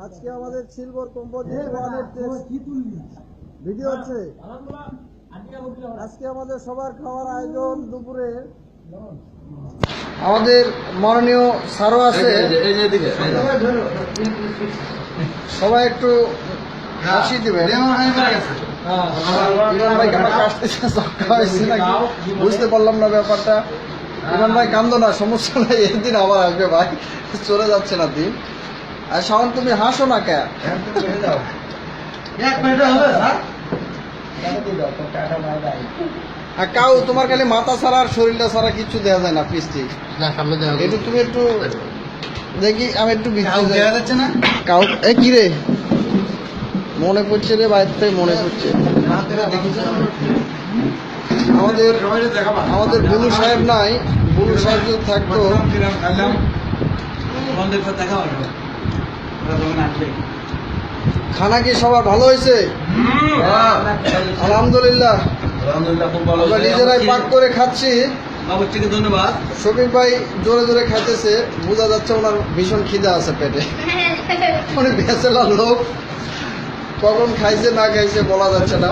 আজকে আমাদের silver composite ওয়ানের ভিডিও হচ্ছে। আজকে আমাদের সবার খাওয়ার আয়োজন দুপুরে। আমাদের মাননীয় স্যারও আছে, সবাই একটু হাসি দিবেন। ইমরান ভাই বুঝতে পারলাম না ব্যাপারটা। ইমরান ভাই কান্দো না, সমস্যা নাই, একদিন আবার আসবে ভাই, চলে যাচ্ছে না দিন। আর শাওন তুমি হাসো না কে? কাউ তোমার খালি মাথা ছাড়া আর শরীরটা ছাড়া কিছু দেওয়া যায় না পিস্টি। একটু তুমি একটু দেখি, আমি একটু যাচ্ছে না কাউ। কি রে মনে পড়ছে রে, বাইরে থেকে মনে পড়ছে। আমাদের বুলু সাহেব নাই, বুলু সাহেব যদি থাকতো। খানা কি সবার ভালো হয়েছে? আলহামদুলিল্লাহ, আমরা নিজেরাই পাক করে খাচ্ছি। ধন্যবাদ। শফিক ভাই জোরে জোরে খাইতেছে, বোঝা যাচ্ছে ওনার ভীষণ খিদা আছে পেটে। উনি বেচেলার লোক, কখন খাইছে না খাইছে বলা যাচ্ছে না।